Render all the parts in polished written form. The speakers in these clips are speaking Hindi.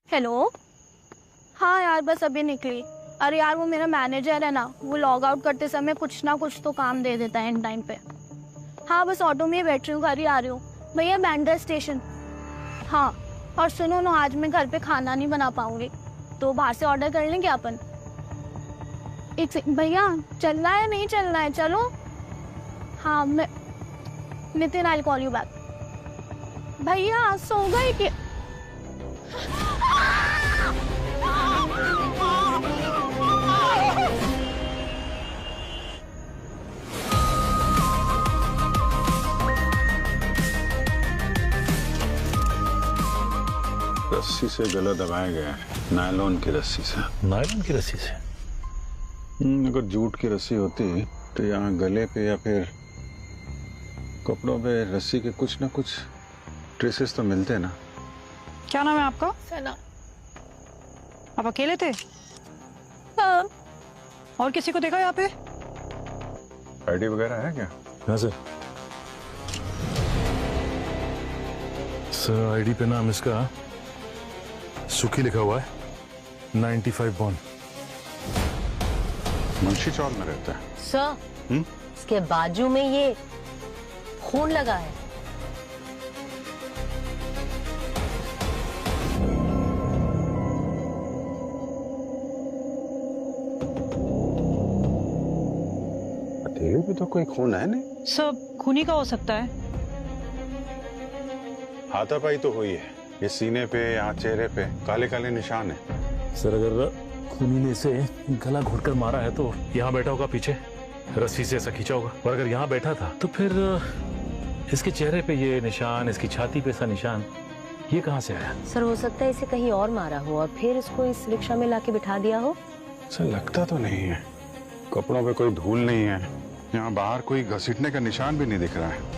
हेलो। हाँ यार, बस अभी निकली। अरे यार, वो मेरा मैनेजर है ना, वो लॉग आउट करते समय कुछ ना कुछ तो काम दे देता है इन टाइम पे। हाँ, बस ऑटो में ही बैठ रही हूँ, घर ही आ रही हूँ भैया, बैंड्रा स्टेशन। हाँ, और सुनो ना, आज मैं घर पे खाना नहीं बना पाऊंगी, तो बाहर से ऑर्डर कर लेंगे अपन। एक सेकंड भैया, चलना है नहीं चलना है? चलो। हाँ, मैं Nitin, I call you back. भैया सो गए कि? रस्सी से गला दबाया गया है, नायलॉन की रस्सी से। नायलॉन की रस्सी से? अगर जूट की रस्सी होती तो यहाँ गले पे या फिर कपड़ों पे रस्सी के कुछ ना कुछ ट्रेसेस तो मिलते ना। क्या नाम है आपका? सना। आप अकेले थे? हाँ। और किसी को देखा यहाँ पे? आईडी वगैरह है क्या? हाँ सर। सर आईडी पे नाम इसका सुखी लिखा हुआ है, 95 बॉर्न। मुंशी चौक में रहता है। सर, इसके बाजू में ये खून लगा है। हथेली पे तो कोई खून है नहीं। सर, खूनी का हो सकता है। हाथापाई तो हुई है, ये सीने पे, यहाँ चेहरे पे काले काले निशान है। सर अगर खूनी ने इसे गला घोटकर मारा है तो यहाँ बैठा होगा पीछे, रस्सी से ऐसा खींचा होगा। और अगर यहाँ बैठा था तो फिर इसके चेहरे पे ये निशान, इसकी छाती पे ऐसा निशान, ये कहाँ से आया? सर, हो सकता है इसे कहीं और मारा हो और फिर इसको इस रिक्शा में लाके बिठा दिया हो। सर लगता तो नहीं है, कपड़ों पे कोई धूल नहीं है, यहाँ बाहर कोई घसीटने का निशान भी नहीं दिख रहा है।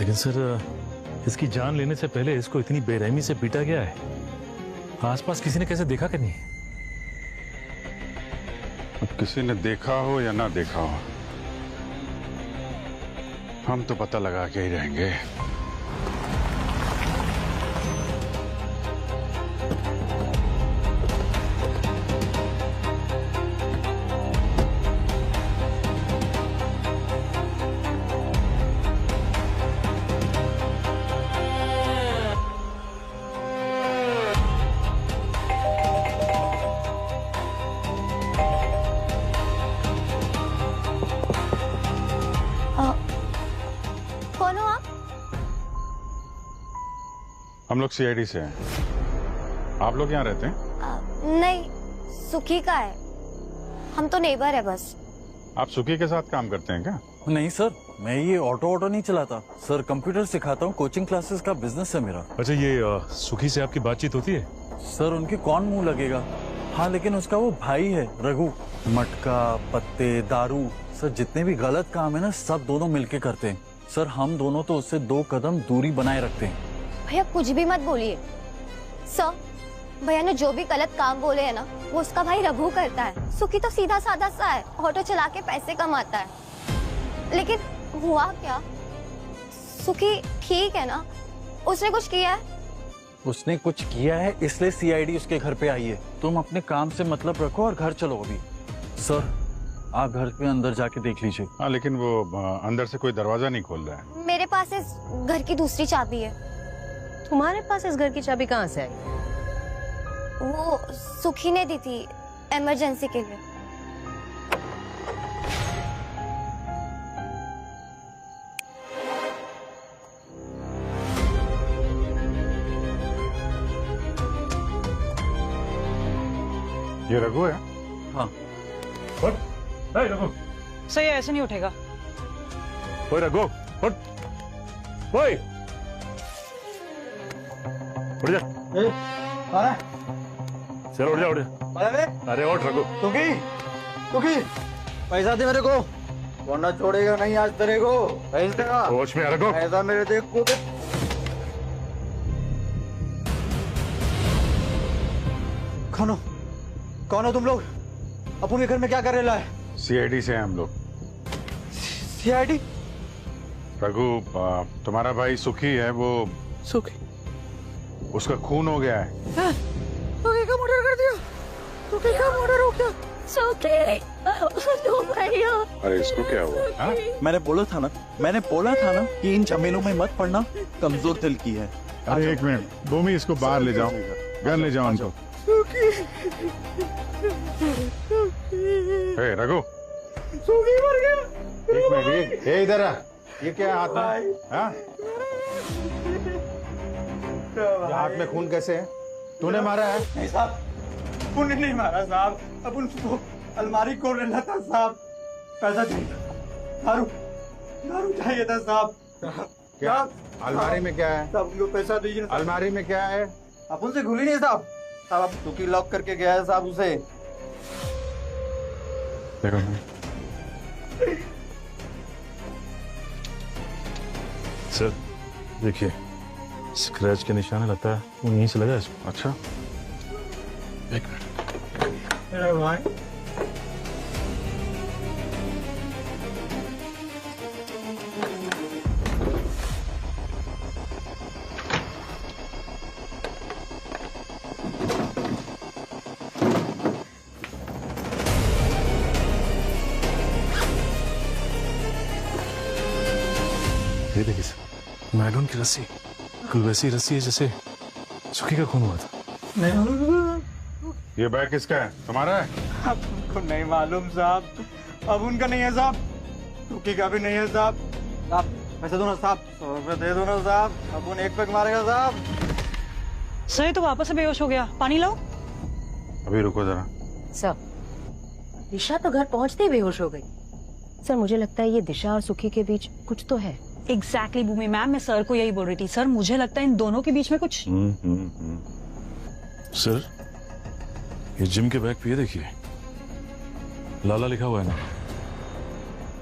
लेकिन सर इसकी जान लेने से पहले इसको इतनी बेरहमी से पीटा गया है, आसपास किसी ने कैसे देखा कि नहीं? अब किसी ने देखा हो या ना देखा हो, हम तो पता लगा के ही रहेंगे। कौन हो आप? हम लोग सीआईडी से हैं। आप लोग यहाँ रहते हैं? नहीं, सुखी का है, हम तो नेबर है बस। आप सुखी के साथ काम करते हैं क्या? नहीं सर, मैं ये ऑटो नहीं चलाता सर, कंप्यूटर सिखाता हूँ, कोचिंग क्लासेस का बिजनेस है मेरा। अच्छा, ये सुखी से आपकी बातचीत होती है? सर उनकी कौन मुंह लगेगा। हाँ, लेकिन उसका वो भाई है रघु, मटका, पत्ते, दारू, सर जितने भी गलत काम है ना, सब दोनों मिलके करते हैं। सर हम दोनों तो उससे 2 कदम दूरी बनाए रखते हैं। भैया कुछ भी मत बोलिए। सर, भैया ने जो भी गलत काम बोले है ना, वो उसका भाई रघु करता है। सुखी तो सीधा साधा सा है, ऑटो चला के पैसे कमाता है। लेकिन हुआ क्या? सुखी ठीक है ना? उसने कुछ किया है? उसने कुछ किया है इसलिए सीआईडी उसके घर पे आई है। तुम अपने काम से मतलब रखो और घर चलो अभी। सर आप घर के अंदर जाके देख लीजिए। हाँ, लेकिन वो अंदर से कोई दरवाजा नहीं खोल रहा है। मेरे पास इस घर की दूसरी चाबी है। तुम्हारे पास इस घर की चाबी कहाँ से आई? वो सुखी ने दी थी इमरजेंसी के लिए। ये रघु है? हाँ। रघु, सर ये ऐसे नहीं उठेगा। ओए रघु, उठ। ओए, उठ जा। चलो उठ जा, उठ जा। अरे उठ रघु। तुकी पैसा दे मेरे को, वरना छोड़ेगा नहीं आज तेरे को। पैसे का होश में आ रघु। पैसा मेरे देख को। कौन हो तुम लोग? अपुन के घर में क्या कर रहे है? सीआईडी से हैं हम लोग। सीआईडी? रघु, तुम्हारा भाई सुखी है, वो सुखी? उसका खून हो गया है। सुखी का मर्डर कर दिया। सुखी का मर्डर हो गया। अरे इसको क्या हुआ? हाँ? मैंने बोला था ना कि इन झमेलों में मत पड़ना, कमजोर दिल की है। अरे एक मिनट भूमि, इसको बाहर ले जाओ, घर ले जाओ उनको। रघु, सुखी मर गया। एक मिनट, ये इधर आ। ये क्या हाथ में? हाँ? ये हाथ में खून कैसे है? तूने मारा है? नहीं साहब, उन्हें नहीं मारा साहब। अब उनको अलमारी खोलना था साहब, पैसा चाहिए, दारू चाहिए था साहब। क्या अलमारी में क्या है? साहब उनको पैसा दीजिए ना। अलमारी में क्या है? आप उनसे खुली नहीं साहब। साहब आप सुखी लॉक करके गया है साहब उसे। देखो सर देखिए, स्क्रैच के निशान लगता है वो यहीं से लगा है इसको। अच्छा, एक मिनट। मेरा भाई ये देखिए सर, नायलॉन की रस्सी, बिल्कुल वैसी रस्सी है जैसे सुखी का खून हुआ था। ये बैग किसका है? तुम्हारा है? अब उनको नहीं मालूम साहब, अब उनका नहीं है साहब, सुखी का भी नहीं है साहब। साहब पैसे दो ना साहब, 100 रुपए दे दो ना साहब, अब उन्हें एक पैक मारेगा साहब। सर ये तो वापस से बेहोश हो गया, पानी लाओ। अभी रुको जरा। सर, दिशा तो घर पहुंचते ही बेहोश हो गई। सर मुझे लगता है ये दिशा और सुखी के बीच कुछ तो है। एग्जैक्टली भूमि मैम, मैं सर को यही बोल रही थी। सर मुझे लगता है इन दोनों के बीच में कुछ। सर ये जिम के बैग पे ये देखिए, लाला लिखा हुआ है ना।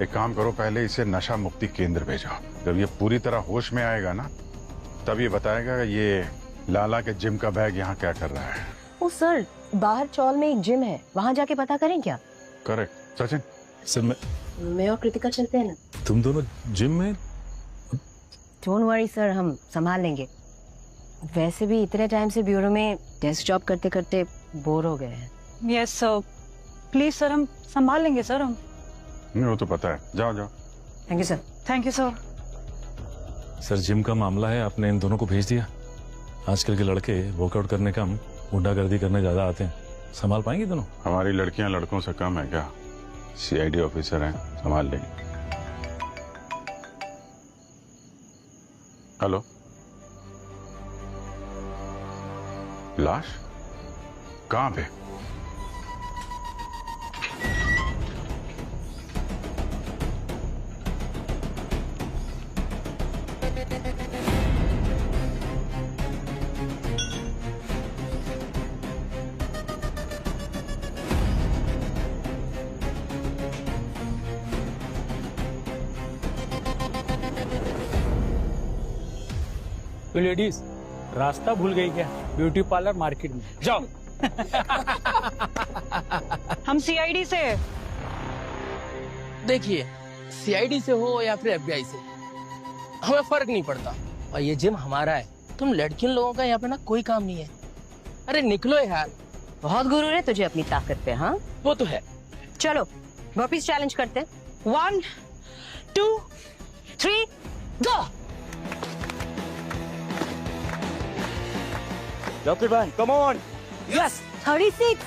एक काम करो, पहले इसे नशा मुक्ति केंद्र भेजो। जब ये पूरी तरह होश में आएगा ना, तब ये बताएगा ये लाला के जिम का बैग यहाँ क्या कर रहा है। ओ सर, बाहर चौल में एक जिम है, वहाँ जाके पता करें क्या? करेक्ट। सचिन, सर मैं और कृतिका चलते हैं ना। तुम दोनों जिम में? डोंट वरी सर, हम संभाल लेंगे। वैसे भी इतने टाइम से ब्यूरो में डेस्क जॉब करते करते बोर हो गए हैं। यस सर, प्लीज सर, हम संभाल लेंगे सर। हम नहीं वो तो पता है, जाओ जाओ। Thank you sir. Thank you sir. Sir gym का मामला है, आपने इन दोनों को भेज दिया। आजकल के लड़के वर्कआउट करने कम गुंडागर्दी करने ज्यादा आते हैं, संभाल पाएंगे दोनों? हमारी लड़कियां लड़कों से कम है क्या? CID ऑफिसर हैं, संभाल लेंगे। हेलो, लाश कहाँ पे? तो लेडीज रास्ता भूल गई क्या? ब्यूटी पार्लर मार्केट में जाओ। हम CID से। देखिए, CID से हो या फिर FBI से, हमें फर्क नहीं पड़ता। और ये जिम हमारा है, तुम लड़कियों लोगों का यहाँ पे ना कोई काम नहीं है। अरे निकलो यार। बहुत गुरूर है तुझे अपनी ताकत पे। हाँ वो तो है। चलो वापिस चैलेंज करते हैं। 1 2 3 गो। Rocket Bhai, come on! Yes 36,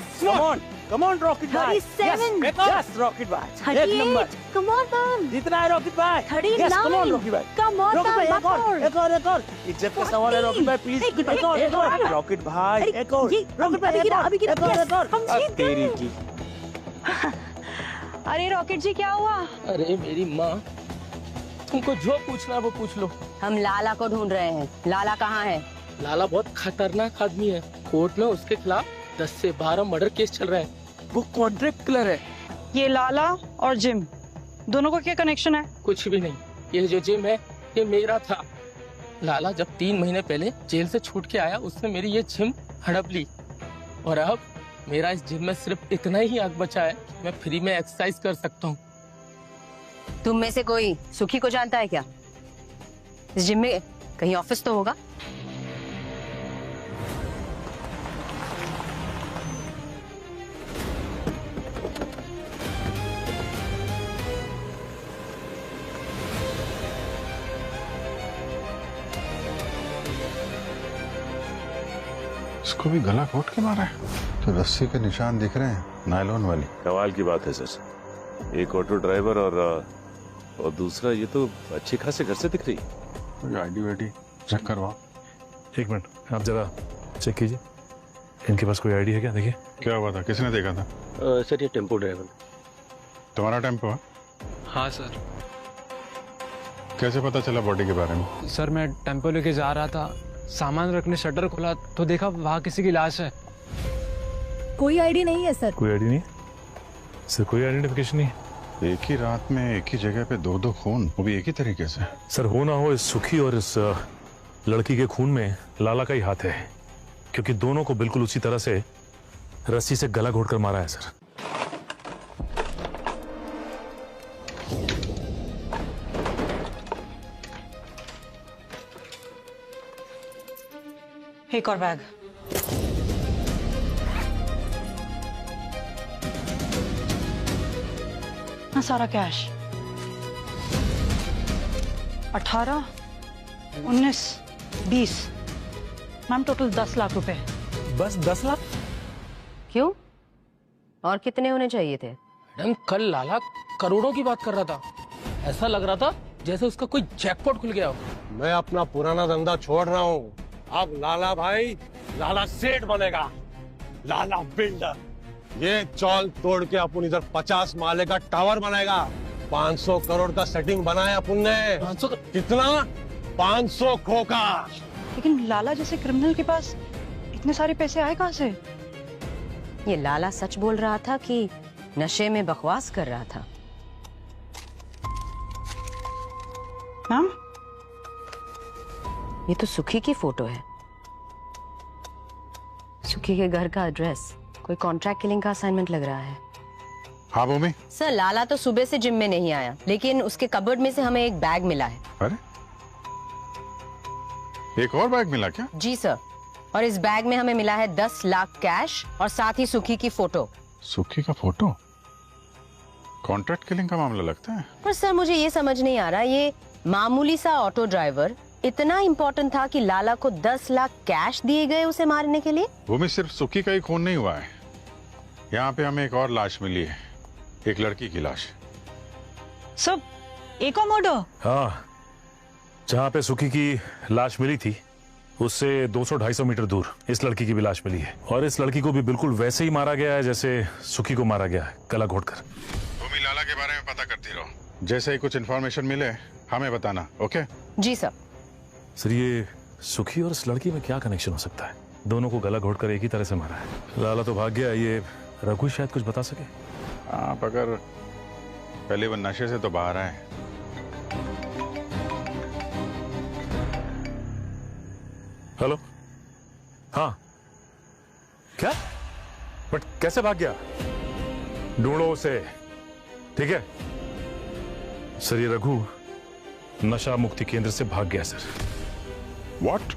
Come on, Rocket Bhai! 37, Yes, Rocket Bhai! एक नंबर। 38, come on man, जितना है Rocket Bhai! 39, Yes, come on, Rocket Bhai! come on Rocket Bhai, man, एक और। इज्जत का सवाल है Rocket Bhai, please. एक और। Rocket Bhai, एक और। Rocket Bhai, एक और। अब तेरी की। अरे रॉकेट जी क्या हुआ? अरे मेरी माँ, तुमको जो पूछना है वो पूछ लो। हम लाला को ढूंढ रहे हैं। लाला कहाँ है? लाला बहुत खतरनाक आदमी है। कोर्ट में उसके खिलाफ 10 से 12 मर्डर केस चल रहा है। वो कॉन्ट्रैक्ट किलर है। ये लाला और जिम दोनों का क्या कनेक्शन है? कुछ भी नहीं। ये जो जिम है ये मेरा था। लाला जब 3 महीने पहले जेल से छूट के आया, उसने मेरी ये जिम हड़प ली। और अब मेरा इस जिम में सिर्फ इतना ही हक बचा है कि मैं फ्री में एक्सरसाइज कर सकता हूँ। तुम में से कोई सुखी को जानता है क्या? इस जिम में कहीं ऑफिस तो होगा। उसको भी गला घोट के मारा है। तो रस्सी के निशान दिख रहे हैं, नायलॉन वाली। कमाल की बात है सर, एक ऑटो ड्राइवर और दूसरा ये तो अच्छे खासे घर से दिख रही है। आईडी वाईडी चेक करवाओ। एक मिनट आप जरा चेक कीजिए, इनके पास कोई आईडी है क्या? देखिए क्या हुआ था, किसने देखा था? सर ये टेम्पो ड्राइवर। तुम्हारा टेम्पो है? हाँ सर। कैसे पता चला बॉडी के बारे में? सर मैं टेम्पो लेके जा रहा था, सामान रखने शटर खोला तो देखा वहाँ किसी की लाश है। कोई आईडी नहीं है सर। कोई आईडी नहीं सर, कोई आइडेंटिफिकेशन नहीं। एक ही रात में एक ही जगह पे दो खून, वो भी एक ही तरीके से। सर हो ना हो इस सुखी और इस लड़की के खून में लाला का ही हाथ है, क्योंकि दोनों को बिल्कुल उसी तरह से रस्सी से गला घोटकर मारा है सर। एक और बैग। हाँ, सारा कैश 18, 19, 20। मैम टोटल 10 लाख रुपए। बस 10 लाख? क्यों, और कितने होने चाहिए थे? मैडम कल लाला करोड़ों की बात कर रहा था, ऐसा लग रहा था जैसे उसका कोई जैकपॉट खुल गया हो। मैं अपना पुराना धंधा छोड़ रहा हूँ, अब लाला भाई लाला सेठ बनेगा, लाला बिल्डर। ये चौल तोड़ के अपन इधर 50 माले का टावर बनाएगा। 500 करोड़ का सेटिंग बनाया अपन ने। 500 कितना? 500 खोका। लेकिन लाला जैसे क्रिमिनल के पास इतने सारे पैसे आए कहाँ से? ये लाला सच बोल रहा था कि नशे में बकवास कर रहा था? मैम ये तो सुखी की फोटो है, सुखी के घर का एड्रेस। कोई कॉन्ट्रैक्ट किलिंग का असाइनमेंट लग रहा है। हाँ भूमि। सर लाला तो सुबह से जिम में नहीं आया, लेकिन उसके कबर्ड में से हमें एक बैग मिला है। अरे एक और बैग मिला क्या? जी सर, और इस बैग में हमें मिला है 10 लाख कैश और साथ ही सुखी की फोटो। सुखी का फोटो? कॉन्ट्रैक्ट किलिंग का मामला लगता है। पर सर मुझे ये समझ नहीं आ रहा, ये मामूली सा ऑटो ड्राइवर इतना इम्पोर्टेंट था कि लाला को 10 लाख कैश दिए गए उसे मारने के लिए? भूमि सिर्फ सुखी का ही खून नहीं हुआ है, यहाँ पे हमें एक और लाश मिली है, एक लड़की की लाश। सब एक और मर्डर? हाँ, जहाँ पे सुखी की लाश मिली थी उससे 200-250 मीटर दूर इस लड़की की भी लाश मिली है, और इस लड़की को भी बिल्कुल वैसे ही मारा गया है जैसे सुखी को मारा गया है, गला घोटकर। भूमि लाला के बारे में पता करती रहो, जैसे ही कुछ इन्फॉर्मेशन मिले हमें बताना। ओके जी सर। सर ये सुखी और इस लड़की में क्या कनेक्शन हो सकता है? दोनों को गला घोटकर एक ही तरह से मारा है। लाला तो भाग गया, ये रघु शायद कुछ बता सके। आप अगर पहले वो नशे से तो बाहर आए। हेलो, हाँ क्या? बट कैसे भाग गया? ढूंढो उसे, ठीक है? सर ये रघु नशा मुक्ति केंद्र से भाग गया सर। व्हाट?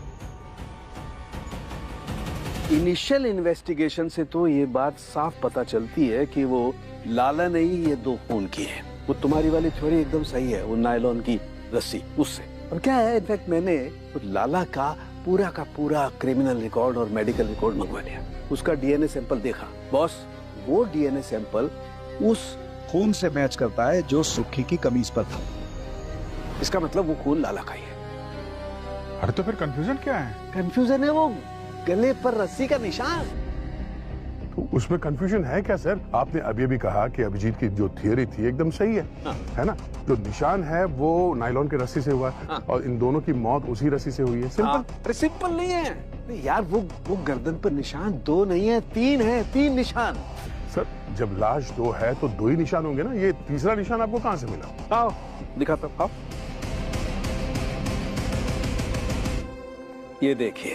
इनिशियल इन्वेस्टिगेशन से तो ये बात साफ पता चलती है कि वो लाला ने ही ये 2 खून किए हैं। वो तुम्हारी वाली थ्योरी एकदम सही है, वो नायलॉन की रस्सी उससे। और क्या है, इनफैक्ट मैंने लाला का पूरा क्रिमिनल रिकॉर्ड और मेडिकल रिकॉर्ड मंगवा लिया, उसका डीएनए सैंपल देखा। बॉस वो डीएनए सैंपल उस खून से मैच करता है जो सुखी की कमीज पर था। इसका मतलब वो खून लाला का ही है। अरे तो फिर कंफ्यूजन क्या है? कंफ्यूजन है वो गले पर रस्सी का निशान। तो उसमें कंफ्यूजन है क्या सर? आपने अभी भी कहा कि अभिजीत की जो थियरी थी एकदम सही है, है ना? जो निशान है वो नायलॉन की रस्सी से हुआ है, और इन दोनों की मौत उसी रस्सी से हुई है। सिंपल। सिंपल नहीं है यार, वो गर्दन पर निशान 2 नहीं है, 3 है, 3 निशान। सर जब लाश 2 है तो 2 ही निशान होंगे ना, ये तीसरा निशान आपको कहाँ से मिला? आओ दिखाता हूं, आओ। ये देखिए,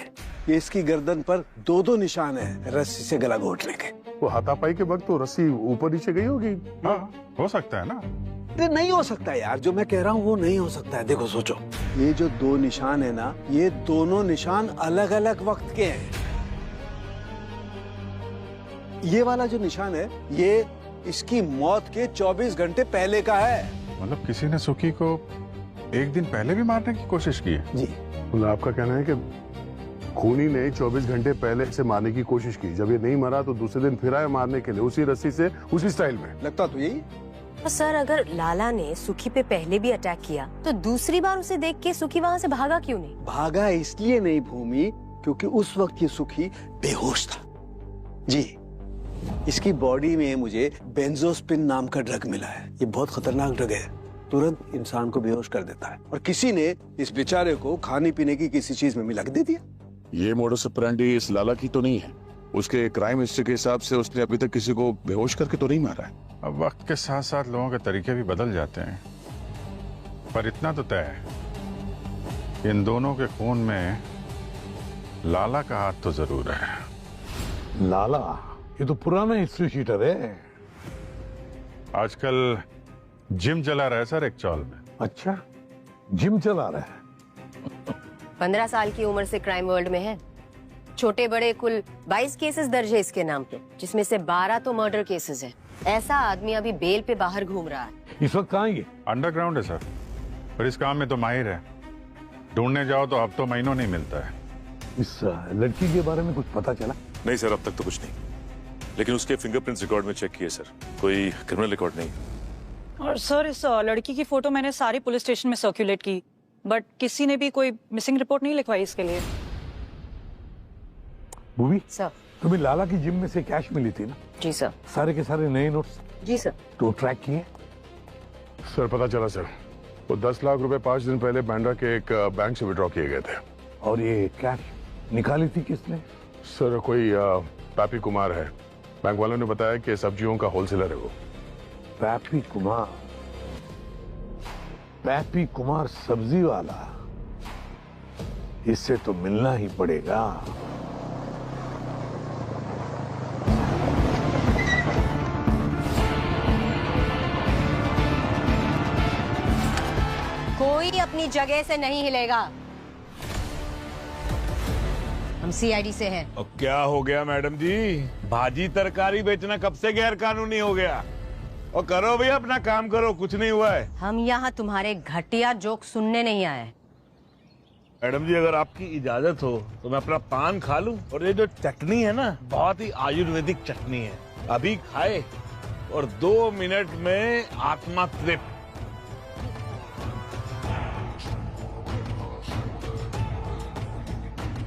ये इसकी गर्दन पर 2 निशान है रस्सी से गला घोटने के। वो हाथापाई के वक्त तो रस्सी ऊपर नीचे गई होगी। हाँ हो सकता है ना। नहीं हो सकता यार, जो मैं कह रहा हूँ वो नहीं हो सकता है। देखो सोचो, ये जो 2 निशान है ना, ये दोनों निशान अलग अलग वक्त के हैं। ये वाला जो निशान है ये इसकी मौत के 24 घंटे पहले का है। मतलब किसी ने सुखी को 1 दिन पहले भी मारने की कोशिश की है? जी। मतलब आपका कहना है कि खूनी ने 24 घंटे पहले इसे मारने की कोशिश की। जब ये नहीं मरा तो दूसरे दिन फिर आया मारने के लिए, उसी रस्सी से, उसी स्टाइल में। लगता तो यही। तो सर अगर लाला ने सुखी पे पहले भी अटैक किया तो दूसरी बार उसे देख के सुखी वहाँ से भागा क्यों नहीं? भागा इसलिए नहीं भूमि, क्योंकि उस वक्त ये सुखी बेहोश था। जी, इसकी बॉडी में मुझे बेंजोस्पिन नाम का ड्रग मिला है। ये बहुत खतरनाक ड्रग है, तुरंत इंसान को बेहोश कर देता है। और किसी ने इस बेचारे को खाने पीने की किसी चीज में मिला के दे दिया। ये मोडस ऑपरेंडी इस लाला की तो नहीं है? उसके क्राइम हिस्ट्री के हिसाब से उसने अभी तक किसी को बेहोश करके तो नहीं मारा है। अब वक्त के साथ साथ लोगों के तरीके भी बदल जाते हैं, पर इतना तो तय है कि इन दोनों के खून में लाला का हाथ तो जरूर है। लाला ये तो पुराना हिस्ट्री शीटर है। आजकल जिम चला रहा है सर एक चौल में। अच्छा, जिम चला रहा है। 15 साल की उम्र से क्राइम वर्ल्ड में है। छोटे बड़े कुल 22 केसेस दर्ज है इसके नाम पे, जिसमें से 12 तो मर्डर केसेस है। ऐसा आदमी अभी बेल पे बाहर घूम रहा है। इस वक्त कहाँ है? अंडरग्राउंड है सर, पर इस काम में तो माहिर है। ढूंढने जाओ तो अब तो महीनों नहीं मिलता है। इस लड़की के बारे में कुछ पता चला? नहीं सर, अब तक तो कुछ नहीं, लेकिन उसके फिंगरप्रिंट्स रिकॉर्ड में चेक किए सर, कोई क्रिमिनल रिकॉर्ड नहीं। और सर इस लड़की की फोटो मैंने सारी पुलिस स्टेशन में सर्कुलेट की, बट किसी ने भी कोई मिसिंग रिपोर्ट नहीं लिखवाई इसके लिए। भूमि सर, तुम्हें लाला की जिम में से कैश मिली थी ना? जी सर। सारे के सारे नए नोट्स? जी सर। तो ट्रैक किए? सर पता चला सर, वो 10 लाख रुपए 5 दिन पहले बांद्रा के एक बैंक से विड्रॉ किए गए थे। और ये कैश निकाली थी किसने? सर कोई पैपी कुमार है, बैंक वालों ने बताया कि सब्जियों का होलसेलर है वो। पैपी कुमार? पैपी कुमार सब्जी वाला? इससे तो मिलना ही पड़ेगा। कोई अपनी जगह से नहीं हिलेगा। हम सीआईडी से हैं। और क्या हो गया मैडम जी? भाजी तरकारी बेचना कब से गैर कानूनी हो गया? और करो भैया अपना काम करो, कुछ नहीं हुआ है। हम यहाँ तुम्हारे घटिया जोक सुनने नहीं आए। मैडम जी अगर आपकी इजाजत हो तो मैं अपना पान खा लूं। और ये जो चटनी है ना, बहुत ही आयुर्वेदिक चटनी है, अभी खाए और 2 मिनट में आत्मा तृप्त।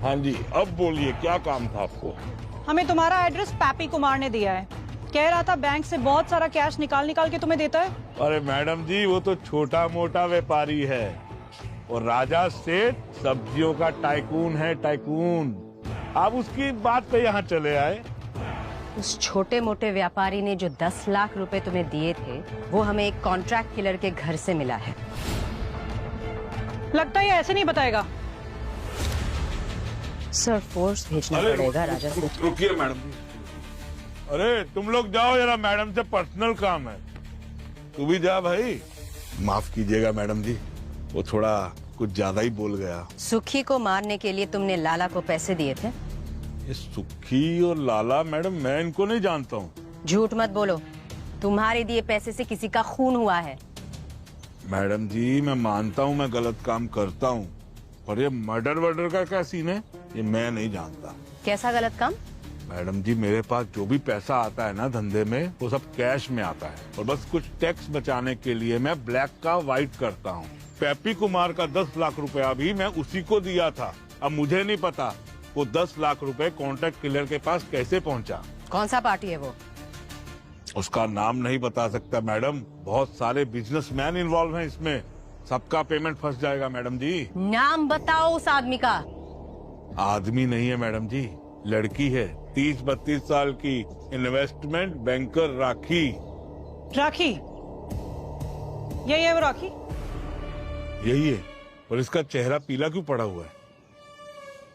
हाँ जी, अब बोलिए क्या काम था आपको? हमें तुम्हारा एड्रेस पैपी कुमार ने दिया है। कह रहा था बैंक से बहुत सारा कैश निकाल के तुम्हें देता है। अरे मैडम जी वो तो छोटा मोटा व्यापारी है, और राजा सेठ सब्जियों का टाइकून है, टाइकून। आप उसकी बात पे यहाँ चले आए। उस छोटे मोटे व्यापारी ने जो 10 लाख रुपए तुम्हें दिए थे, वो हमें एक कॉन्ट्रैक्ट किलर के घर से मिला है। लगता है ये ऐसे नहीं बताएगा। सर फोर्स भेजना पड़ेगा राजा से। रुकिए मैडम जी। अरे तुम लोग जाओ जरा, मैडम से पर्सनल काम है। तू भी जा भाई। माफ कीजिएगा मैडम जी, वो थोड़ा कुछ ज्यादा ही बोल गया। सुखी को मारने के लिए तुमने लाला को पैसे दिए थे? ये सुखी और लाला मैडम, मैं इनको नहीं जानता हूँ। झूठ मत बोलो, तुम्हारे दिए पैसे से किसी का खून हुआ है। मैडम जी मैं मानता हूँ मैं गलत काम करता हूँ, पर ये मर्डर वर्डर का क्या सीन है ये मैं नहीं जानता। कैसा गलत काम? मैडम जी मेरे पास जो भी पैसा आता है ना धंधे में, वो सब कैश में आता है, और बस कुछ टैक्स बचाने के लिए मैं ब्लैक का व्हाइट करता हूँ। पैपी कुमार का 10 लाख रुपया भी मैं उसी को दिया था। अब मुझे नहीं पता वो 10 लाख रुपए कॉन्ट्रैक्ट किलर के पास कैसे पहुँचा। कौन सा पार्टी है वो? उसका नाम नहीं बता सकता मैडम, बहुत सारे बिजनेसमैन इन्वॉल्व हैं इसमें, सबका पेमेंट फंस जाएगा मैडम जी। नाम बताओ उस आदमी का। आदमी नहीं है मैडम जी, लड़की है, 30-32 साल की, इन्वेस्टमेंट बैंकर राखी। राखी? यही है वो राखी? यही है, और इसका चेहरा पीला क्यों पड़ा हुआ है?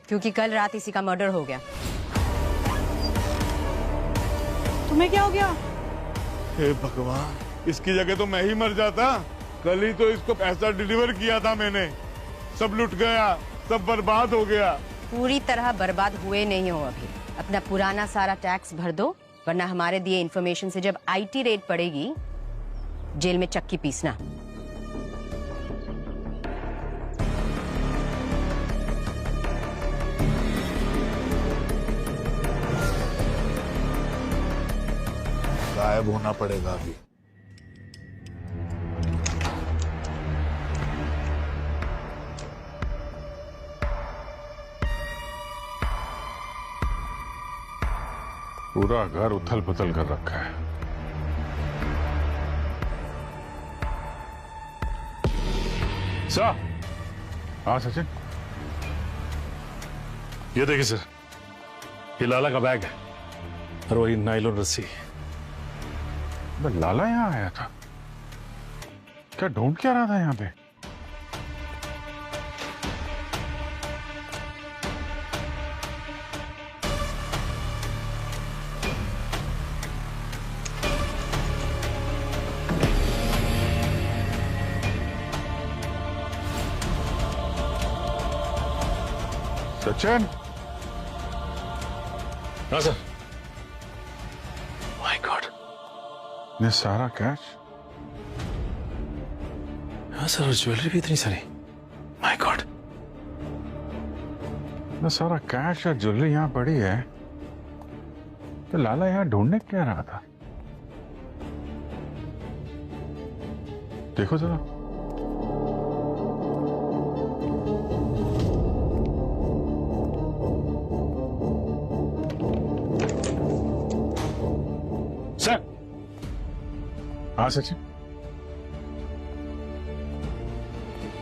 क्योंकि कल रात इसी का मर्डर हो गया। तुम्हें क्या हो गया? हे भगवान, इसकी जगह तो मैं ही मर जाता। कल ही तो इसको पैसा डिलीवर किया था मैंने, सब लुट गया, सब बर्बाद हो गया। पूरी तरह बर्बाद हुए नहीं हो अभी। अपना पुराना सारा टैक्स भर दो, वरना हमारे दिए इन्फॉर्मेशन से जब आईटी रेड पड़ेगी, जेल में चक्की पीसना। गायब होना पड़ेगा अभी। पूरा घर उथल पुथल कर रखा है। सर, हाँ सचिन, ये देखिए सर, ये लाला का बैग है और वही नायलॉन रस्सी। लाला यहाँ आया था? क्या ढूंढ क्या रहा था यहाँ पे? सचिन, हाँ सर। माय गॉड, ये सारा कैश? हाँ सर, और ज्वेलरी भी इतनी सारी। माय गॉड, ये सारा कैश और ज्वेलरी यहाँ पड़ी है, तो लाला यहाँ ढूंढने क्या रहा था? देखो जरा। सर, हाँ सचिन,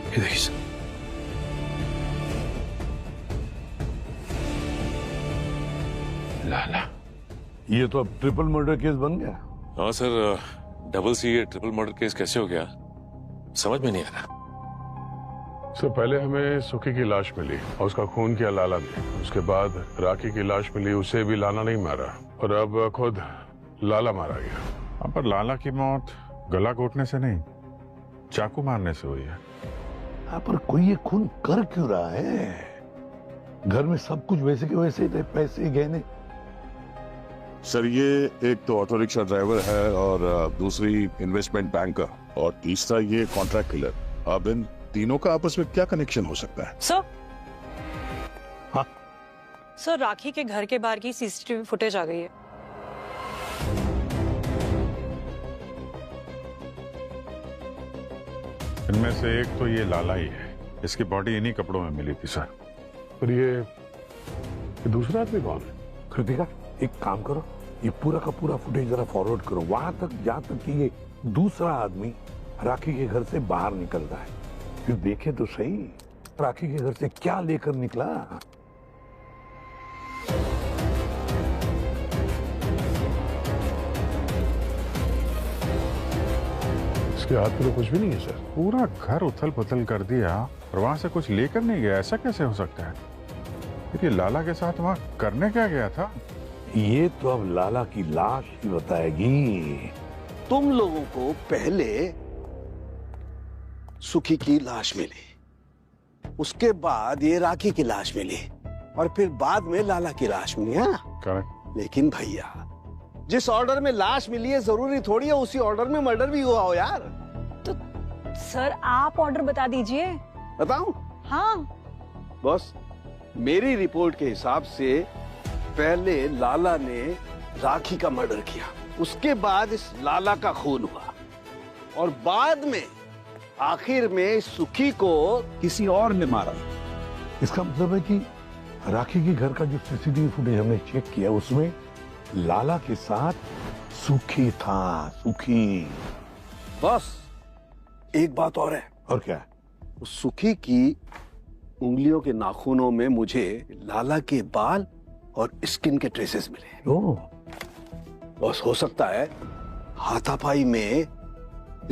ये देखिए सर। लाला, ये तो अब ट्रिपल मर्डर केस बन गया। हाँ सर, डबल सी ट्रिपल मर्डर केस कैसे हो गया समझ में नहीं आ रहा। सर, पहले हमें सुखी की लाश मिली और उसका खून किया लाला ने। उसके बाद राखी की लाश मिली, उसे भी लाला नहीं मारा, और अब खुद लाला मारा गया। हाँ, पर लाला की मौत गला घोटने से नहीं, चाकू मारने से हुई है। हाँ, पर कोई ये खून कर क्यों रहा है? घर में सब कुछ वैसे के वैसे थे, पैसे गहने। सर, ये एक तो ऑटो रिक्शा ड्राइवर है और दूसरी इन्वेस्टमेंट बैंकर और तीसरा ये कॉन्ट्रैक्ट किलर। अब इन तीनों का आपस में क्या कनेक्शन हो सकता है? सर, हाँ सर, राखी के घर के बाहर की सीसीटीवी फुटेज आ गई है। इनमें से एक तो ये लाला ही है। इसकी बॉडी इन्हीं कपड़ों में मिली थी सर। पर ये दूसरा आदमी कौन है? कृतिका, एक काम करो, ये पूरा का पूरा फुटेज जरा फॉरवर्ड करो वहां तक, जहां तक कि ये दूसरा आदमी राखी के घर से बाहर निकलता है। फिर देखे तो सही राखी के घर से क्या लेकर निकला। इसके हाथ में तो कुछ भी नहीं है सर। पूरा घर उथल पुथल कर दिया और वहां से कुछ लेकर नहीं गया, ऐसा कैसे हो सकता है? ये लाला के साथ वहां करने क्या गया था? ये तो अब लाला की लाश ही बताएगी। तुम लोगों को पहले सुखी की लाश मिली, उसके बाद ये राखी की लाश मिली और फिर बाद में लाला की लाश मिली। हाँ करेक्ट। लेकिन भैया, जिस ऑर्डर में लाश मिली है जरूरी थोड़ी है उसी ऑर्डर में मर्डर भी हुआ हो यार। तो सर, आप ऑर्डर बता दीजिए। बताऊं? हाँ बॉस, मेरी रिपोर्ट के हिसाब से पहले लाला ने राखी का मर्डर किया, उसके बाद इस लाला का खून हुआ और बाद में आखिर में सुखी को किसी और ने मारा। इसका मतलब है कि राखी के घर का जो सीसीटीवी फुटेज हमने चेक किया उसमें लाला के साथ सुखी था। सुखी। बस एक बात और है। और क्या? सुखी की उंगलियों के नाखूनों में मुझे लाला के बाल और स्किन के ट्रेसेस मिले। ओह। बस हो सकता है हाथापाई में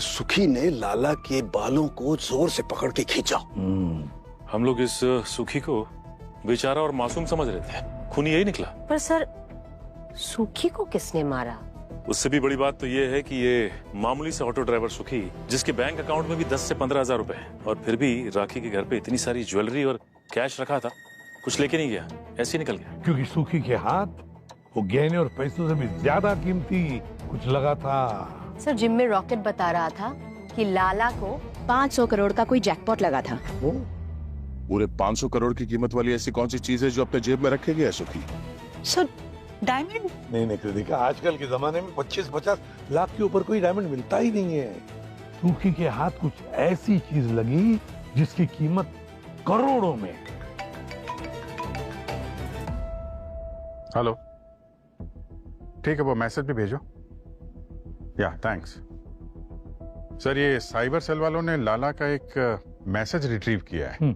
सुखी ने लाला के बालों को जोर से पकड़ के खींचा। हम लोग इस सुखी को बेचारा और मासूम समझ रहे थे, खून यही निकला। पर सर, सुखी को किसने मारा? उससे भी बड़ी बात तो ये है कि ये मामूली से ऑटो ड्राइवर सुखी, जिसके बैंक अकाउंट में भी 10 से 15 हजार रुपए है, और फिर भी राखी के घर पे इतनी सारी ज्वेलरी और कैश रखा था, कुछ लेके नहीं गया, ऐसे ही निकल गया। क्योंकि सुखी के हाथ वो गहने और पैसों से भी ज्यादा कीमती कुछ लगा था। सर, जिम में रॉकेट बता रहा था कि लाला को 500 करोड़ का कोई जैकपॉट लगा था। पूरे 500 करोड़ की कीमत वाली ऐसी कौन सी चीज है जो अपने जेब में रखेगी सुखी? Sir, diamond? नहीं कृतिका, आजकल के जमाने में 25-50 लाख के ऊपर कोई डायमंड मिलता ही नहीं है। सूखी के हाथ कुछ ऐसी चीज लगी जिसकी कीमत करोड़ों में। हेलो, ठीक है, वो मैसेज भी भेजो। या थैंक्स सर। ये साइबर सेल वालों ने लाला का एक मैसेज रिट्रीव किया है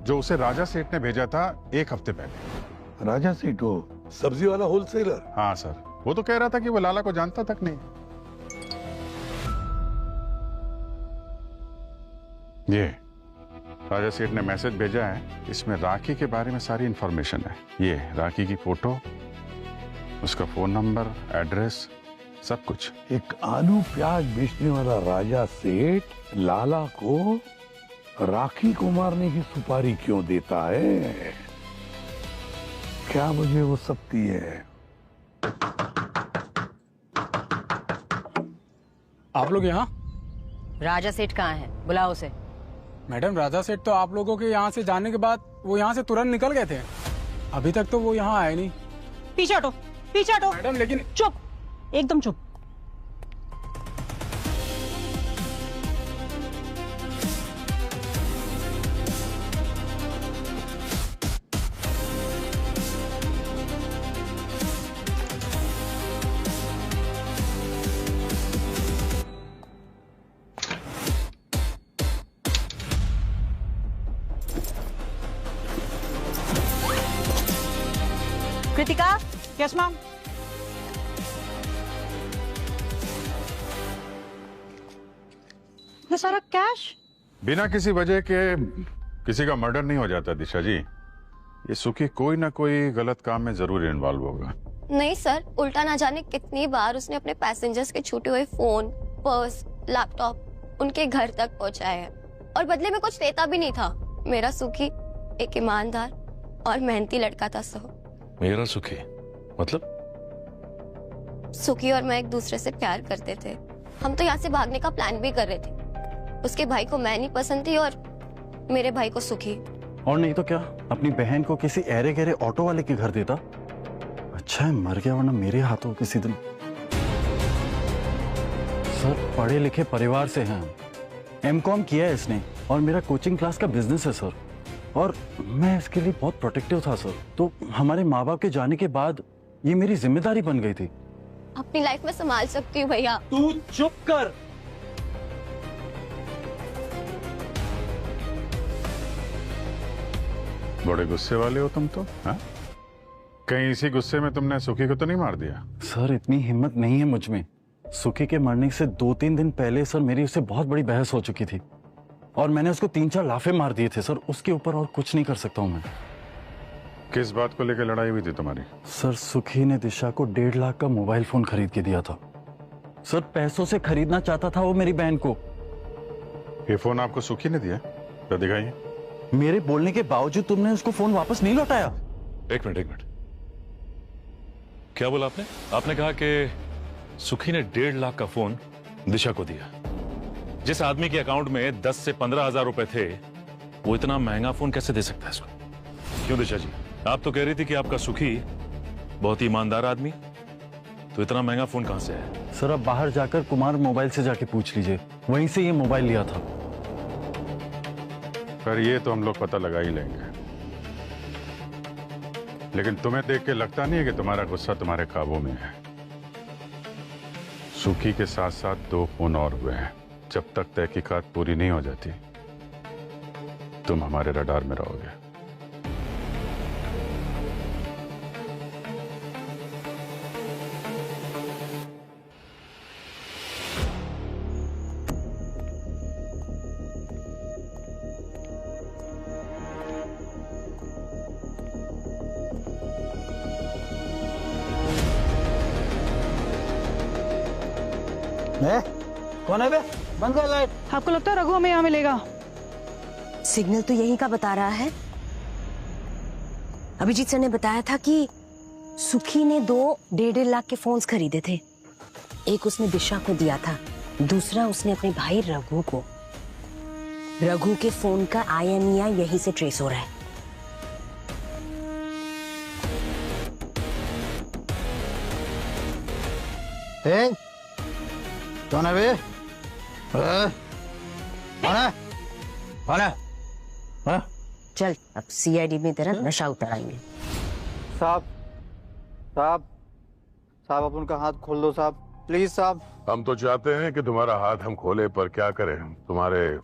जो उसे राजा सेठ ने भेजा था 1 हफ्ते पहले। राजा सेठ, वो सब्जी वाला होलसेलर? हाँ सर, वो तो कह रहा था कि वो लाला को जानता तक नहीं। ये राजा सेठ ने मैसेज भेजा है, इसमें राखी के बारे में सारी इंफॉर्मेशन है। ये राखी की फोटो, उसका फोन नंबर, एड्रेस, सब कुछ। एक आलू प्याज बेचने वाला राजा सेठ लाला को राखी को मारने की सुपारी क्यों देता है? क्या वजह हो सकती है? आप लोग यहाँ? राजा सेठ कहाँ है? बुलाओ उसे। मैडम, राजा सेठ तो आप लोगों के यहाँ से जाने के बाद वो यहाँ से तुरंत निकल गए थे। अभी तक तो वो यहाँ आए नहीं। पीछे हटो, पीछे हटो। मैडम लेकिन चुप, एकदम चुप। कृतिका। Yes ma'am. ये सारा कैश? बिना किसी वजह के किसी का मर्डर नहीं हो जाता दिशा जी। ये सुखी कोई ना कोई गलत काम में जरूर इन्वॉल्व होगा। नहीं सर, उल्टा ना जाने कितनी बार उसने अपने पैसेंजर्स के छूटे हुए फोन, पर्स, लैपटॉप उनके घर तक पहुंचाए हैं और बदले में कुछ देता भी नहीं था। मेरा सुखी एक ईमानदार और मेहनती लड़का था। मेरा सुखी मतलब? सुखी और मैं एक दूसरे से प्यार करते थे। हम तो यहाँ से भागने का प्लान भी कर रहे थे। उसके भाई को मैं नहीं पसंद थी और मेरे भाई को सुखी। और नहीं तो क्या, अपनी बहन को किसी ऐरे गहरे ऑटो वाले के घर देता। अच्छा है मर गया, वरना मेरे हाथों किसी दिन। सर पढ़े लिखे परिवार से हैं, M.Com किया है इसने और मेरा कोचिंग क्लास का बिजनेस है सर। और मैं इसके लिए बहुत प्रोटेक्टिव था सर। तो हमारे माँ बाप के जाने के बाद ये मेरी जिम्मेदारी बन गई थी। अपनी लाइफ में संभाल सकती हूँ भैया। तू चुप कर। बड़े गुस्से वाले हो तुम तो, हाँ? कहीं इसी गुस्से में तुमने सुखी को तो नहीं मार दिया? सर इतनी हिम्मत नहीं है मुझ में। सुखी के मरने से 2-3 दिन पहले सर मेरी उससे बहुत बड़ी बहस हो चुकी थी और मैंने उसको 3-4 लाफे मार दिए थे सर। उसके ऊपर और कुछ नहीं कर सकता हूँ मैं। किस बात को लेकर लड़ाई हुई थी तुम्हारी? सर सुखी ने दिशा को 1.5 लाख का मोबाइल फोन खरीद के दिया था। सर पैसों से खरीदना चाहता था वो मेरी बहन को। ये फोन आपको सुखी ने दिया? तो दिखाइए। मेरे बोलने के बावजूद तुमने उसको फोन वापस नहीं लौटाया। एक मिनट, क्या बोला आपने? आपने कहा कि सुखी ने 1.5 लाख का फोन दिशा को दिया। जिस आदमी के अकाउंट में 10 से 15 हजार रुपए थे, वो इतना महंगा फोन कैसे दे सकता है इसको? क्यों दिशा जी, आप तो कह रही थी कि आपका सुखी बहुत ही ईमानदार आदमी, तो इतना महंगा फोन कहां से है? सर अब बाहर जाकर कुमार मोबाइल से जाके पूछ लीजिए, वहीं से ये मोबाइल लिया था। पर ये तो हम लोग पता लगा ही लेंगे। लेकिन तुम्हें देख के लगता नहीं है कि तुम्हारा गुस्सा तुम्हारे काबू में है? सुखी के साथ साथ 2 फोन और हुए हैं। जब तक तहकीकात पूरी नहीं हो जाती तुम हमारे रडार में रहोगे। कौन है बे? बंद कर लाइट। आपको लगता है रघु हमें यहाँ मिलेगा? सिग्नल तो यहीं का बता रहा है। अभिजीत सर ने बताया था कि सुखी ने 2 1.5 लाख के फोन्स खरीदे थे। एक उसने दिशा को दिया था, दूसरा उसने अपने भाई रघु को। रघु के फोन का IMEI यहीं से ट्रेस हो रहा है। कौन है बे? कौन है? चल अब सीआईडी में तेरा नशा उतराएंगे। साहब साहब साहब अब उनका हाथ खोल दो साहब, प्लीज साहब। हम तो चाहते हैं कि तुम्हारा हाथ हम खोले, पर क्या करें, तुम्हारे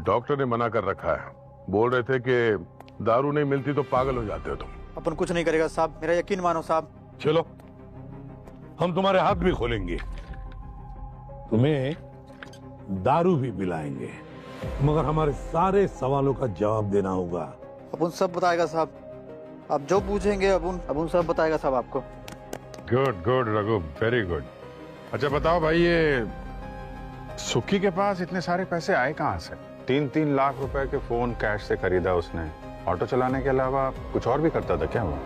डॉक्टर ने मना कर रखा है। बोल रहे थे कि दारू नहीं मिलती तो पागल हो जाते हो तुम। अपन कुछ नहीं करेगा साहब, मेरा यकीन मानो साहब। चलो हम तुम्हारे हाथ भी खोलेंगे, तुम्हें दारू भी पिलाएंगे, मगर हमारे सारे सवालों का जवाब देना होगा। अपन सब बताएगा साहब, आप जो पूछेंगे अपन सब बताएगा साहब आपको। Good good Raghu, very good. अच्छा बताओ भाई, ये सुक्की के पास इतने सारे पैसे आए कहाँ से? 3-3 लाख रुपए के फोन कैश से खरीदा उसने। ऑटो चलाने के अलावा कुछ और भी करता था क्या वो?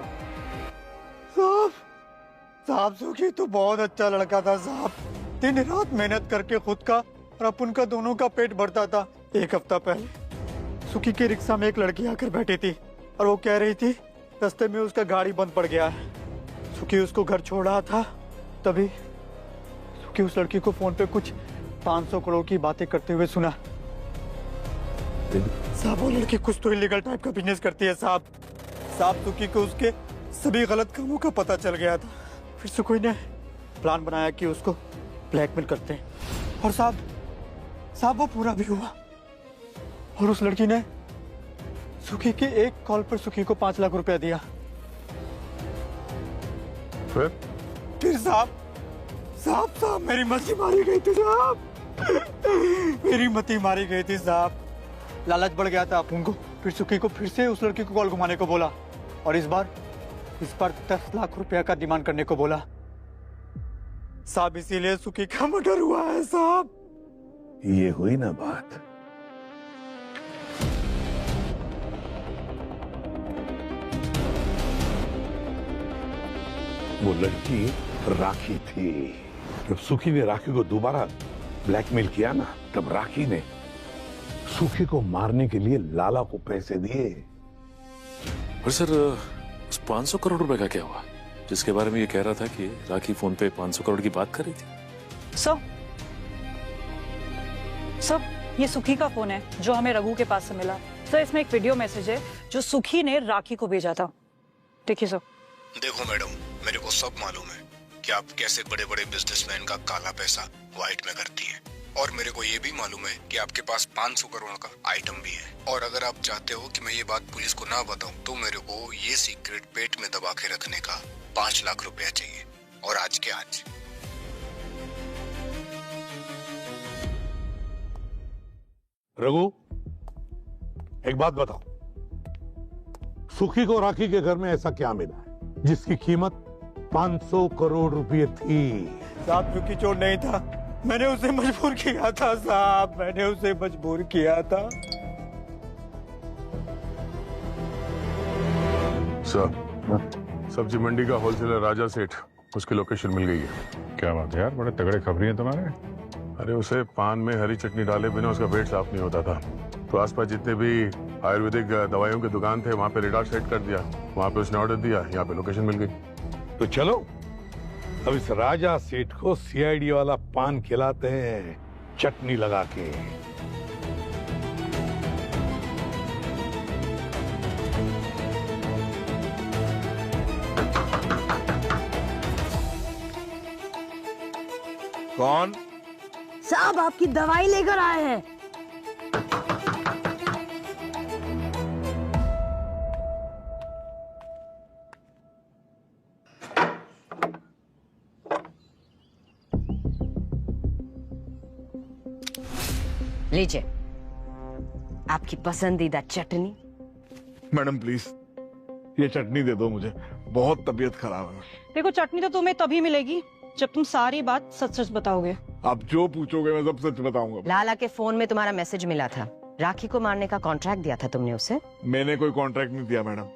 साहब सुखी तो बहुत अच्छा लड़का था साहब, दिन रात मेहनत करके खुद का और अपन का दोनों का पेट भरता था। एक हफ्ता पहले सुखी के रिक्शा में एक लड़की आकर बैठी थी और वो कह रही थी रास्ते में उसका गाड़ी बंद पड़ गया है। सुखी उसको घर छोड़ रहा था, तभी सुखी उस लड़की को फोन पे कुछ 500 करोड़ की बातें करते हुए सुना। साहब वो लड़की कुछ तो इलीगल टाइप का बिजनेस करती है साहब। सुखी को उसके सभी गलत कामों का पता चल गया था। फिर सुखी ने प्लान बनाया कि उसको ब्लैकमेल करते हैं, और साहब वो पूरा भी हुआ। और उस लड़की ने सुखी के एक कॉल पर सुखी को 5 लाख रुपया दिया। फिर साहब मेरी मती मारी गई थी साहब, मेरी मती मारी गई थी साहब। लालच बढ़ गया था अपन को। फिर सुखी को फिर से उस लड़की को कॉल घुमाने को बोला, और इस बार 10 लाख रुपया का डिमांड करने को बोला साहब। इसीलिए सुखी का मर्डर हुआ है साहब। ये हुई ना बात। वो लड़की राखी थी। जब सुखी ने राखी को दोबारा ब्लैकमेल किया ना, तब राखी ने सुखी को मारने के लिए लाला को पैसे दिए। और सर उस 500 करोड़ रुपए का क्या हुआ, जिसके बारे में ये कह रहा था कि राखी फोन पे 500 करोड़ की बात कर रही थी? सर ये सुखी का फोन है जो हमें रघु के पास से मिला। सर इसमें एक वीडियो मैसेज है जो सुखी ने राखी को भेजा था। देखिए सर। देखो मैडम, मेरे को सब मालूम है कि आप कैसे बड़े बड़े बिजनेसमैन का काला पैसा व्हाइट में करती हैं, और मेरे को ये भी मालूम है कि आपके पास 500 करोड़ का आइटम भी है। और अगर आप चाहते हो कि मैं ये बात पुलिस को ना बताऊं, तो मेरे को ये सीक्रेट पेट में दबा के रखने का 5 लाख रुपया चाहिए, और आज के आज। रघु एक बात बताओ, सुखी को राखी के घर में ऐसा क्या मिला है जिसकी कीमत 500 करोड़ रुपए थी? साहब सुखी चोर नहीं था, मैंने उसे मजबूर किया था साहब, मैंने उसे मजबूर किया था। सब्जी मंडी का होलसेलर राजा सेठ, उसकी लोकेशन मिल गई है। क्या बात है यार, बड़े तगड़े खबरी हैं तुम्हारे। अरे उसे पान में हरी चटनी डाले बिना उसका पेट साफ नहीं होता था, तो आसपास जितने भी आयुर्वेदिक दवाइयों की दुकान थे वहां पे रेडार सेट कर दिया। वहां पे उसने ऑर्डर दिया, यहाँ पे लोकेशन मिल गई। तो चलो अब इस राजा सेठ को सीआईडी वाला पान खिलाते हैं, चटनी लगा के। कौन? साहब आपकी दवाई लेकर आए हैं। लीजिए आपकी पसंदीदा चटनी। मैडम प्लीज ये चटनी दे दो मुझे, बहुत तबीयत खराब है। देखो चटनी तो तुम्हें तभी मिलेगी जब तुम सारी बात सच सच बताओगे। आप जो पूछोगे मैं सब सच बताऊंगा। लाला के फोन में तुम्हारा मैसेज मिला था, राखी को मारने का कॉन्ट्रैक्ट दिया था तुमने उसे। मैंने कोई कॉन्ट्रैक्ट नहीं दिया मैडम।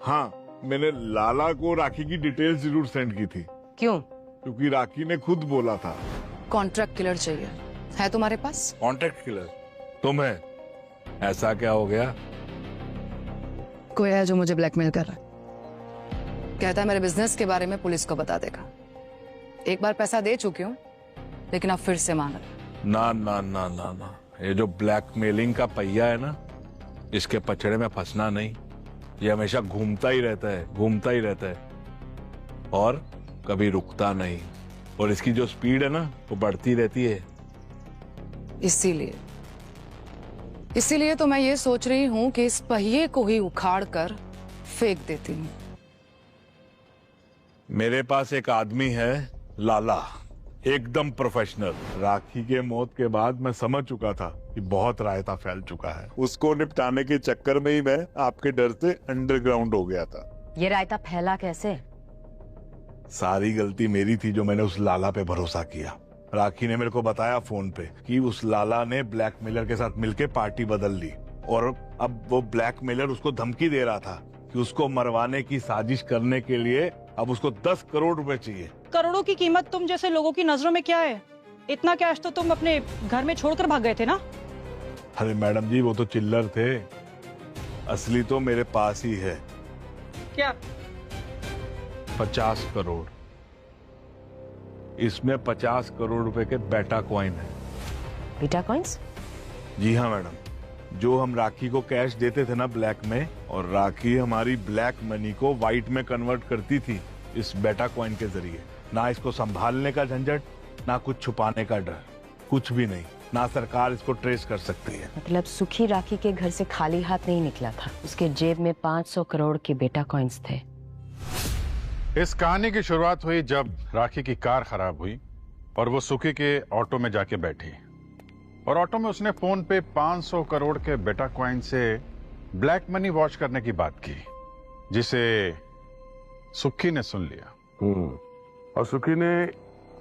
हाँ मैंने लाला को राखी की डिटेल्स जरूर सेंड की थी। क्यों? क्योंकि राखी ने खुद बोला था। कॉन्ट्रैक्ट किलर चाहिए है तुम्हारे पास? कॉन्ट्रैक्ट किलर तुम्हें? ऐसा क्या हो गया? कोई है जो मुझे ब्लैकमेल कर रहा है, कहता है मेरे बिजनेस के बारे में पुलिस को बता देगा। एक बार पैसा दे चुकी हूँ, लेकिन अब फिर से मांग रहा। ना ना ना ना ना, ये जो ब्लैकमेलिंग का पहिया है ना, इसके पचड़े में फंसना नहीं। ये हमेशा घूमता ही रहता है, घूमता ही रहता है और कभी रुकता नहीं। और इसकी जो स्पीड है ना, वो बढ़ती रहती है। इसीलिए तो मैं ये सोच रही हूँ कि इस पहिए को ही उखाड़ कर फेंक देती हूँ। मेरे पास एक आदमी है, लाला, एकदम प्रोफेशनल। राखी के मौत के बाद मैं समझ चुका था कि बहुत रायता फैल चुका है। उसको निपटाने के चक्कर में ही मैं आपके डर से अंडरग्राउंड हो गया था। ये रायता फैला कैसे? सारी गलती मेरी थी जो मैंने उस लाला पे भरोसा किया। राखी ने मेरे को बताया फोन पे कि उस लाला ने ब्लैकमेलर के साथ मिलके पार्टी बदल ली और अब वो ब्लैकमेलर उसको धमकी दे रहा था कि उसको मरवाने की साजिश करने के लिए अब उसको 10 करोड़ रुपए चाहिए। करोड़ों की कीमत तुम जैसे लोगों की नजरों में क्या है? इतना कैश तो तुम अपने घर में छोड़कर भाग गए थे ना? अरे मैडम जी, वो तो चिल्लर थे, असली तो मेरे पास ही है। क्या? 50 करोड़। इसमें 50 करोड़ रुपए के बेटा कॉइन है। बेटा कॉइन्स? जी हाँ मैडम, जो हम राखी को कैश देते थे ना ब्लैक में, और राखी हमारी ब्लैक मनी को व्हाइट में कन्वर्ट करती थी इस बेटा कॉइन के जरिए। ना इसको संभालने का झंझट, ना कुछ छुपाने का डर, कुछ भी नहीं। ना सरकार इसको ट्रेस कर सकती है। मतलब सुखी राखी के घर से खाली हाथ नहीं निकला था, उसके जेब में 500 करोड़ के बेटा कॉइन्स थे। इस कहानी की शुरुआत हुई जब राखी की कार खराब हुई और वो सुखी के ऑटो में जाके बैठी और ऑटो में उसने फोन पे 500 करोड़ के बेटा कॉइन से ब्लैक मनी वॉश करने की बात की, जिसे सुखी ने सुन लिया। और सुखी ने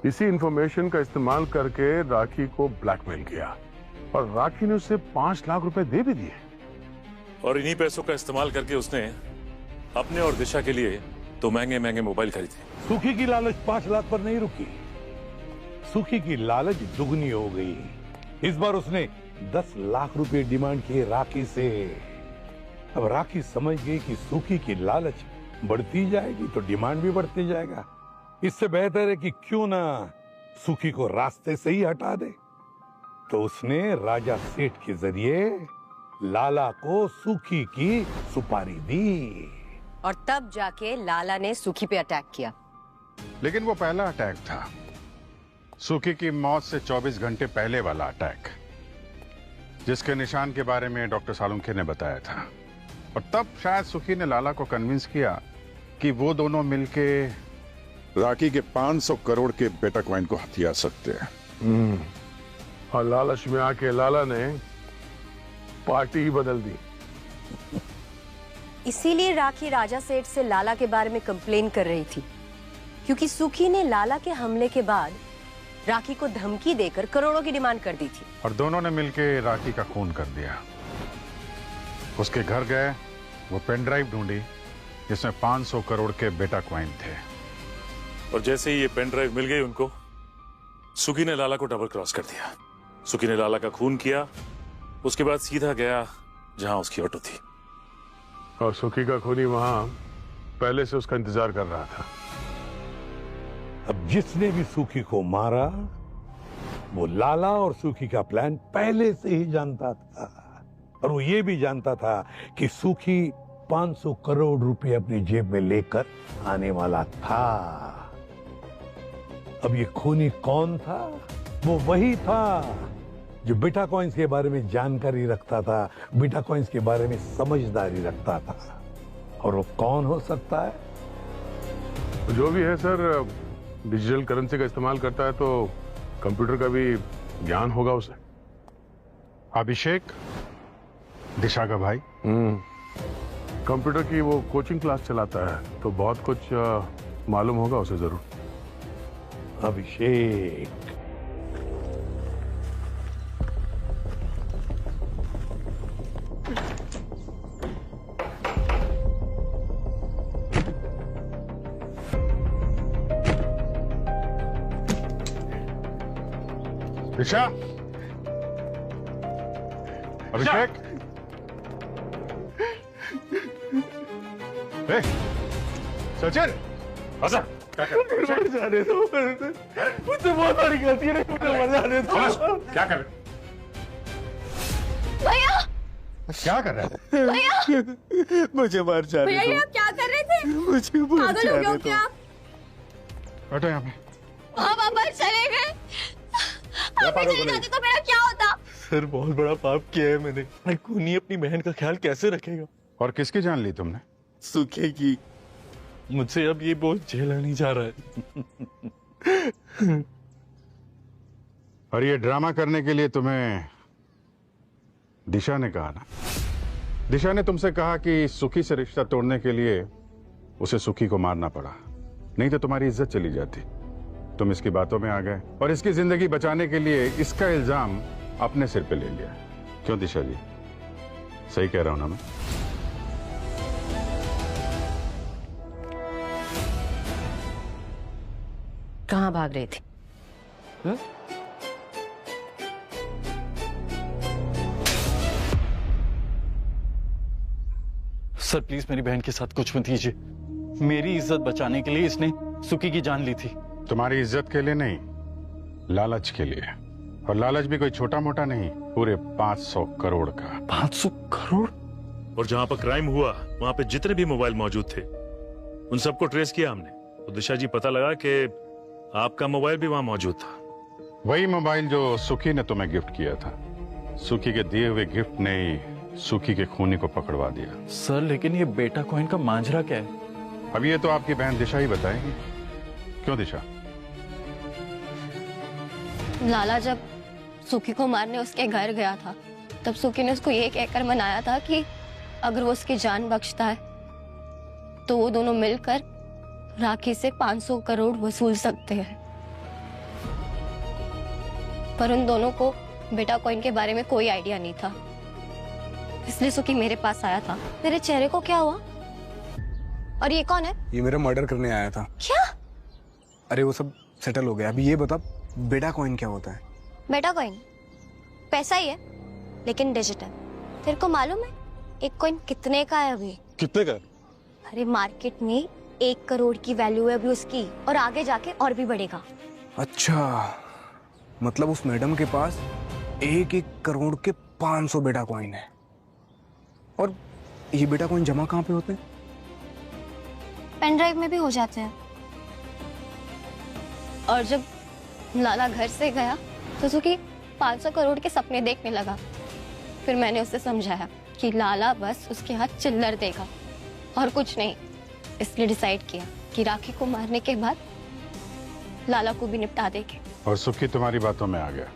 इसी इंफॉर्मेशन का इस्तेमाल करके राखी को ब्लैकमेल किया और राखी ने उसे 5 लाख रुपए दे भी दिए। और इन्हीं पैसों का इस्तेमाल करके उसने अपने और दिशा के लिए तो महंगे महंगे मोबाइल खरीदे। सुखी की लालच 5 लाख पर नहीं रुकी, सुखी की लालच दुगनी हो गई। इस बार उसने 10 लाख रुपए डिमांड किए राखी से। अब राखी समझ गई कि सुखी की लालच बढ़ती जाएगी तो डिमांड भी बढ़ती जाएगा। इससे बेहतर है कि क्यों ना सुखी को रास्ते से ही हटा दे। तो उसने राजा सेठ के जरिए लाला को सुखी की सुपारी दी और तब जाके लाला ने सुखी पे अटैक किया। लेकिन वो पहला अटैक था, सुखी की मौत से 24 घंटे पहले वाला अटैक, जिसके निशान के बारे में डॉक्टर सालुंखे ने बताया था। और तब शायद सुखी ने लाला को कन्विंस किया कि वो दोनों मिलके राखी के 500 करोड़ के बेटा कॉइन को हथिया सकते हैं। और लालच में आके लाला ने पार्टी ही बदल दी। इसीलिए राखी राजा सेठ से लाला के बारे में कंप्लेन कर रही थी, क्योंकि सुखी ने लाला के हमले के बाद राखी को धमकी देकर करोड़ों की डिमांड कर दी थी। और दोनों ने मिलके राखी का खून कर दिया। उसके घर गए, वो पेन ड्राइव ढूंढी जिसमें 500 करोड़ के बेटा कॉइन थे। और जैसे ही ये पेन ड्राइव मिल गई उनको, सुखी ने लाला को डबल क्रॉस कर दिया। सुखी ने लाला का खून किया, उसके बाद सीधा गया जहां उसकी ऑटो थी। और सुखी का खूनी वहां पहले से उसका इंतजार कर रहा था। अब जिसने भी सुखी को मारा वो लाला और सुखी का प्लान पहले से ही जानता था। और वो ये भी जानता था कि सुखी 500 करोड़ रुपए अपनी जेब में लेकर आने वाला था। अब ये खूनी कौन था? वो वही था जो बेटा कॉइन्स के बारे में जानकारी रखता था, बेटा कॉइन्स के बारे में समझदारी रखता था। और वो कौन हो सकता है? जो भी है सर, डिजिटल करेंसी का इस्तेमाल करता है तो कंप्यूटर का भी ज्ञान होगा उसे। अभिषेक, दिशा का भाई। कंप्यूटर की वो कोचिंग क्लास चलाता है तो बहुत कुछ मालूम होगा उसे जरूर। अभिषेक, दिशा, अभिषेक, सचिन, मर जाने दो, मुझसे बहुत बड़ी गलती है, मुझे मर जाने दो। क्या कर रहे? भैया क्या कर रहे हैं? भैया मुझे मर जाने भैया, ये दो, आप क्या कर रहे थे? मुझे मर पागल हो गए जाने हो दो। क्या? बैठो यहाँ पे। आप वापस चले गए। आप चले जाते तो मेरा क्या होता? सर बहुत बड़ा पाप किया है मैंने। खूनी अपनी बहन का ख्याल कैसे रखेगा? और किसकी जान ली तुमने? सूखे की। मुझसे अब ये बोझ झेला नहीं जा रहा है। और ये ड्रामा करने के लिए तुम्हें दिशा ने कहा ना? दिशा ने तुमसे कहा कि सुखी से रिश्ता तोड़ने के लिए उसे सुखी को मारना पड़ा, नहीं तो तुम्हारी इज्जत चली जाती। तुम इसकी बातों में आ गए और इसकी जिंदगी बचाने के लिए इसका इल्जाम अपने सिर पे ले लिया। क्यों दिशा जी, सही कह रहा हूं ना मैं? कहाँ भाग रही थी? सर प्लीज मेरी बहन के साथ कुछ मत कीजिए। मेरी इज्जत बचाने के लिए इसने सुखी की जान ली थी। तुम्हारी इज्जत के लिए नहीं, लालच के लिए। और लालच भी कोई छोटा मोटा नहीं, पूरे 500 करोड़ का। 500 करोड़? और जहाँ पर क्राइम हुआ वहाँ पे जितने भी मोबाइल मौजूद थे उन सबको ट्रेस किया हमने। तो दिशा जी पता लगा कि आपका मोबाइल भी वहाँ मौजूद था। वही मोबाइल जो सुखी ने तुम्हें गिफ्ट किया था। सुखी के दिए हुए गिफ्ट ने ही सुखी के खूनी को पकड़वा दिया। सर लेकिन ये बेटा कॉइन का मांझरा क्या है? अब ये तो आपकी बहन दिशा ही बताएगी। क्यों दिशा? लाला जब सुखी को मारने उसके घर गया था तब सुखी ने उसको ये कहकर मनाया था कि अगर वो उसकी जान बख्शता है तो वो दोनों मिलकर राखी से 500 करोड़ वसूल सकते हैं। पर उन दोनों को बेटा कॉइन के बारे में कोई आइडिया नहीं था, इसलिए सुखी मेरे पास आया था। मेरे चेहरे को क्या हुआ? और ये कौन है? ये मेरा मर्डर करने आया था। क्या? अरे वो सब सेटल हो गया। अभी ये बता बेटा कॉइन क्या होता है? बेटा कॉइन पैसा ही है, लेकिन डिजिटल। तेरे को मालूम है एक कॉइन कितने का है अभी? कितने का? अरे मार्केट में 1 करोड़ की वैल्यू है अभी उसकी, और आगे जाके और भी बढ़ेगा। अच्छा, मतलब उस मैडम के पास 1 करोड़ के 500 बेटा कॉइन है। और ये बेटा कॉइन जमा कहाँ पे होते हैं? पेन ड्राइव में भी हो जाते हैं। और जब लाला घर से गया तो सुखी 500 करोड़ के सपने देखने लगा। फिर मैंने उसे समझाया कि लाला बस उसके हाथ चिल्लर देगा और कुछ नहीं, इसलिए डिसाइड किया कि राखी को मारने के बाद लाला को भी निपटा देंगे। और सुखी तुम्हारी बातों में आ गया।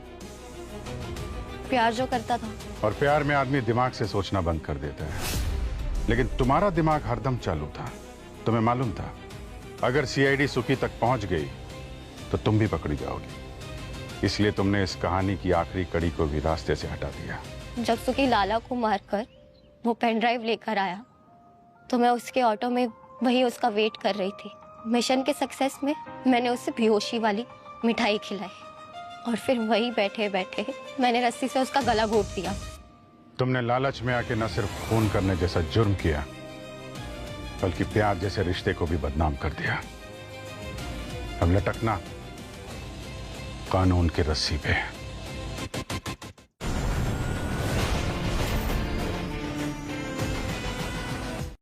प्यार जो करता था। और प्यार में आदमी दिमाग से सोचना बंद कर देता है, लेकिन तुम्हारा दिमाग हरदम चालू था। तुम्हें मालूम था अगर सीआईडी सुखी तक पहुंच गई तो तुम भी पकड़ी जाओगी, इसलिए तुमने इस कहानी की आखिरी कड़ी को भी रास्ते से हटा दिया। जब सुखी लाला को मारकर वो पेन ड्राइव लेकर आया तो मैं उसके ऑटो में वही उसका वेट कर रही थी। मिशन के सक्सेस में मैंने उसे बेहोशी वाली मिठाई खिलाई और फिर वही बैठे बैठे मैंने रस्सी से उसका गला घोट दिया। तुमने लालच में आके न सिर्फ खून करने जैसा जुर्म किया, बल्कि प्यार जैसे रिश्ते को भी बदनाम कर दिया। अब लटकना कानून की रस्सी पे।